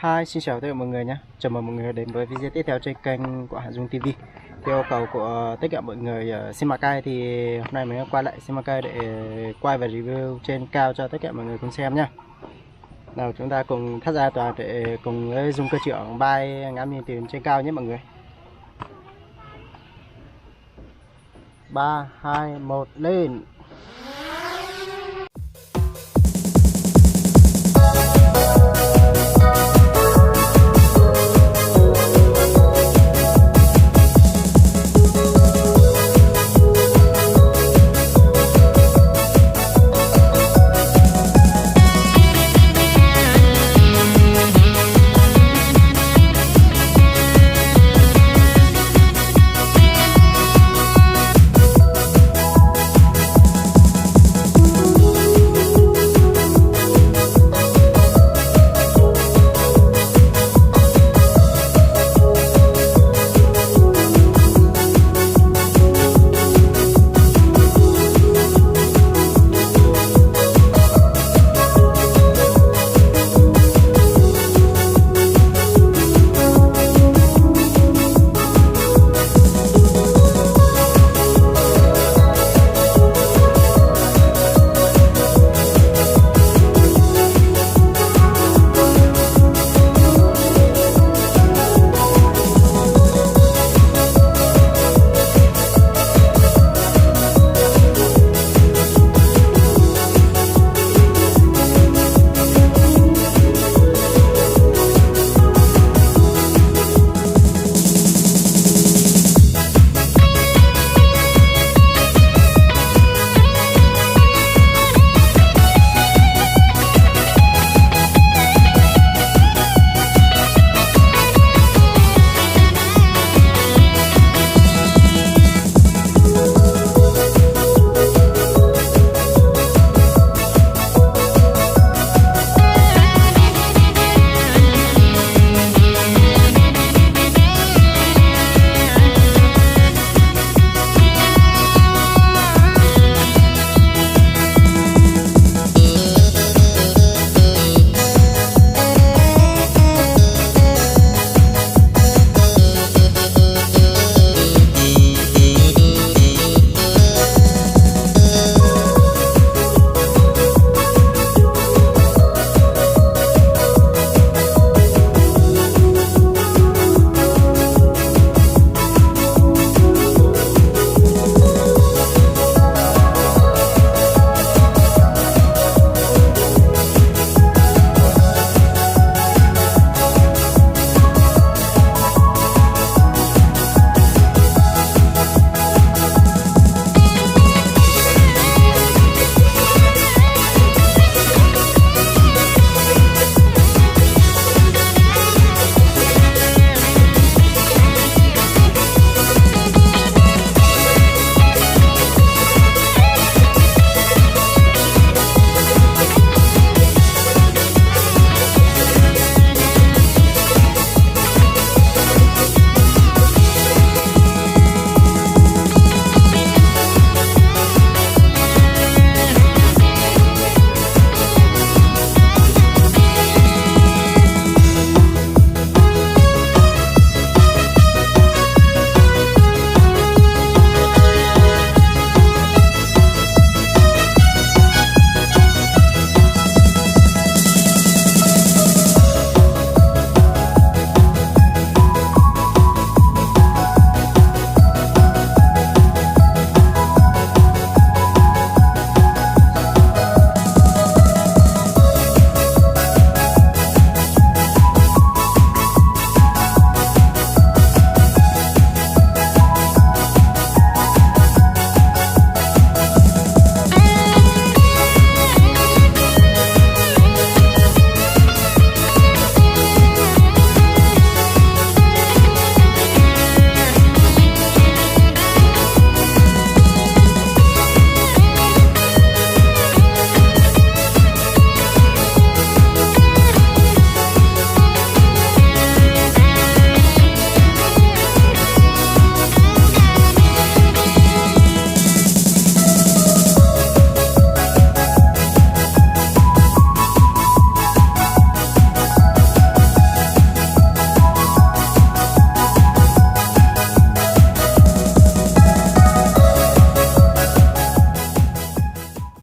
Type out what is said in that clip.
Hi, xin chào tất cả mọi người nhé. Chào mừng mọi người đến với video tiếp theo trên kênh của Hạ Dung TV. Theo yêu cầu của tất cả mọi người ở Simacai thì hôm nay mình quay lại Simacai để quay và review trên cao cho tất cả mọi người cùng xem nhé. Nào chúng ta cùng thắt ra toàn để cùng với Dung cơ trưởng bay ngắm nhìn từ trên cao nhé mọi người. 3, 2, 1 lên.